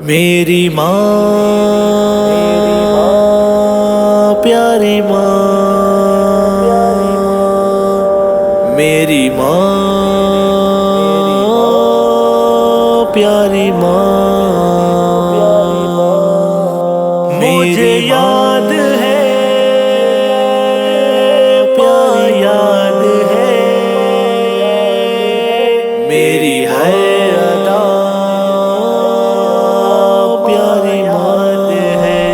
میری ماں پیاری ماں، میری ماں پیاری ماں، مجھے یاد ہے ماں یاد ہے، میری ہے ادا پیاری ماں ہے،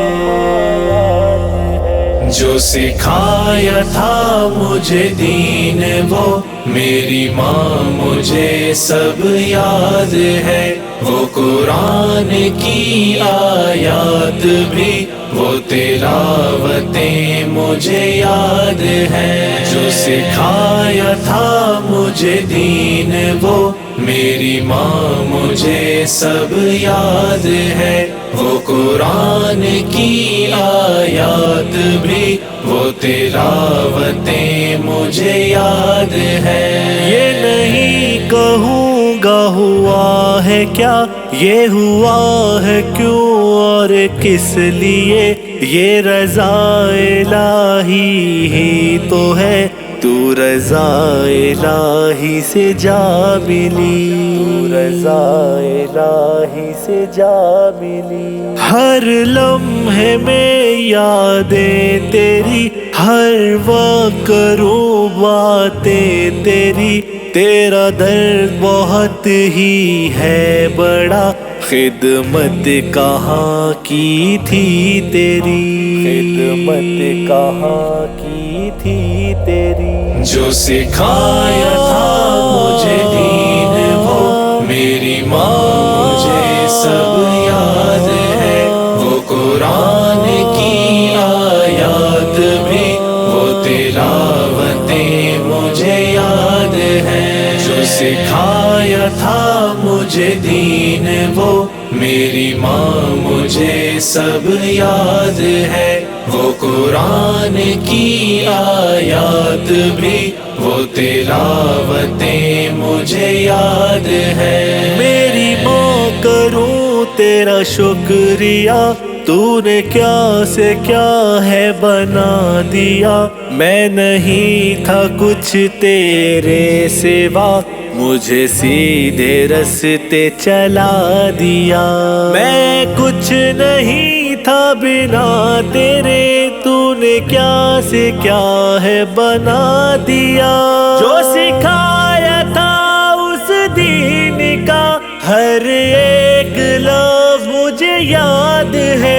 جو سکھایا تھا مجھے دین وہ میری ماں مجھے سب یاد ہے، وہ قرآن کی آیات بھی وہ تلاوتیں مجھے یاد ہیں، جو سکھایا تھا مجھے دین وہ میری ماں مجھے سب یاد ہے، وہ قرآن کی آیات بھی وہ تلاوتیں مجھے یاد ہے، یہ نہیں کہوں گا ہوا ہے کیا، یہ ہوا ہے کیوں اور کس لیے، یہ رضا الہی ہی تو ہے، تو رضا الہی سے جا ملی، تو رضا الہی سے جا ملی، ہر لمحے میں یادیں تیری، ہر وقت کروں باتیں تیری، تیرا درد بہت ہی ہے بڑا، خدمت کہاں کی تھی تیری، خدمت کہاں کی تھی تیری، جو سکھایا تھا مجھے دین وہ میری ماں مجھے سب یاد ہے، وہ قرآن کی آیات بھی وہ تلاوتیں مجھے یاد ہیں، جو سکھایا تھا مجھے دین وہ میری ماں مجھے سب یاد ہے، وہ قرآن کی آیات بھی وہ تلاوتیں مجھے یاد ہے، میری ماں کروں تیرا شکریہ، تو نے کیا سے کیا ہے بنا دیا، میں نہیں تھا کچھ تیرے سوا، مجھے سیدھے رستے چلا دیا، میں کچھ نہیں تھا بنا تیرے، تو نے کیا سے کیا ہے بنا دیا، جو سکھایا تھا اس دین کا ہر ایک لفظ مجھے یاد ہے،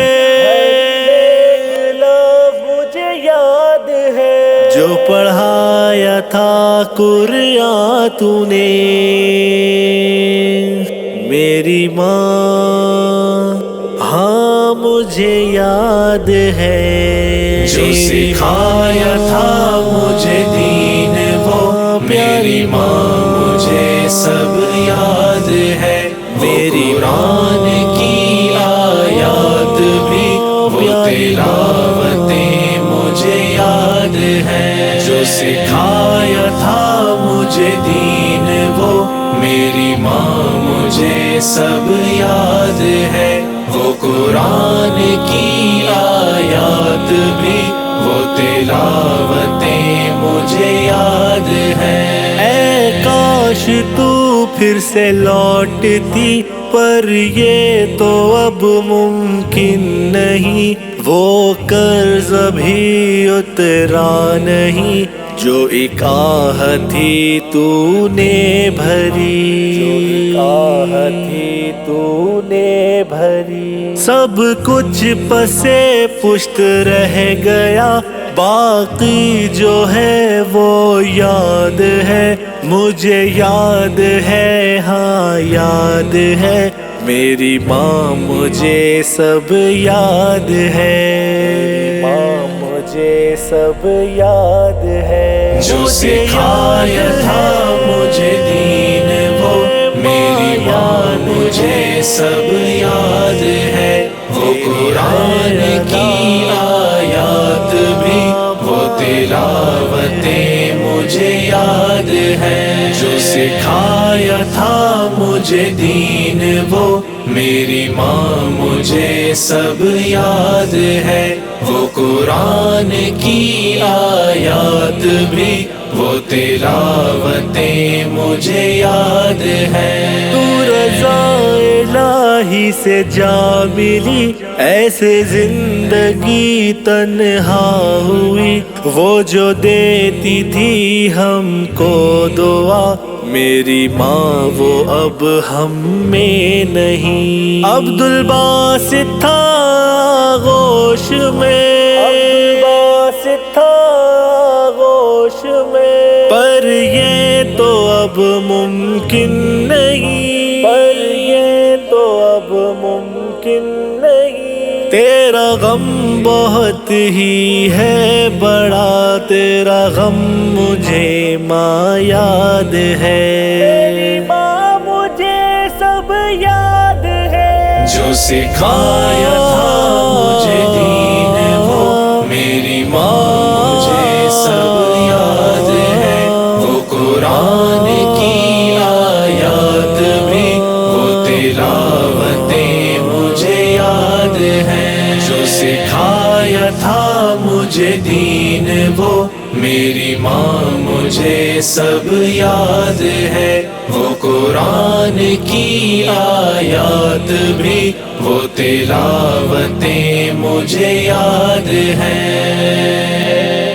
مجھے یاد ہے، جو پڑھایا تھا قرآن تو نے میری ماں، ہاں مجھے یاد ہے، جو سکھایا تھا مجھے دین وہ میری ماں مجھے سب یاد ہے، میری قرآن کی آیات بھی وہ تلاوتیں مجھے یاد ہیں، جو سکھایا تھا مجھے دین وہ میری ماں مجھے سب یاد ہے، وہ قرآن کی آیات بھی وہ تلاوتیں مجھے یاد ہیں، اے کاش تو پھر سے لوٹتی، پر یہ تو اب ممکن نہیں، وہ قرض بھی اترا نہیں، جو ایک آہ تھی تو نے بھری، جو ایک آہ تھی تو نے بھری، سب کچھ پسے پشت رہ گیا، باقی جو ہے وہ یاد ہے، مجھے یاد ہے ہاں یاد ہے، میری ماں مجھے سب یاد ہے، ماں مجھے سب یاد ہے، جو سکھایا تھا مجھے دین وہ میری ماں مجھے سب یاد ہے، وہ قرآن کی آیات بھی وہ تلاوتیں مجھے یاد ہے، جو سکھایا تھا مجھے مجھے دین وہ میری ماں مجھے سب یاد ہے، وہ قرآن کی آیات بھی وہ تلاوتیں مجھے یاد ہے۔ تو رضا الہی سے جا ملی، ایسے زندگی تنہا ہوئی، وہ جو دیتی تھی ہم کو دعا، میری ماں وہ اب ہم میں نہیں۔ عبدالباسط تھا آغوش میں، عبدالباسط تھا آغوش میں، پر یہ تو اب ممکن نہیں، پر یہ تو اب ممکن نہیں۔ تیرا غم بہت ہی ہے بڑا، تیرا غم مجھے ماں یاد ہے، میری ماں مجھے سب یاد ہے، جو سکھایا تھا مجھے دین وہ میری ماں مجھے سب یاد ہے، وہ قرآن کی آیات بھی وہ تلاوتیں مجھے یاد ہیں، جو سکھایا تھا مجھے دین وہ میری ماں مجھے سب یاد ہے، وہ قرآن کی آیات بھی وہ تلاوتیں مجھے یاد ہیں۔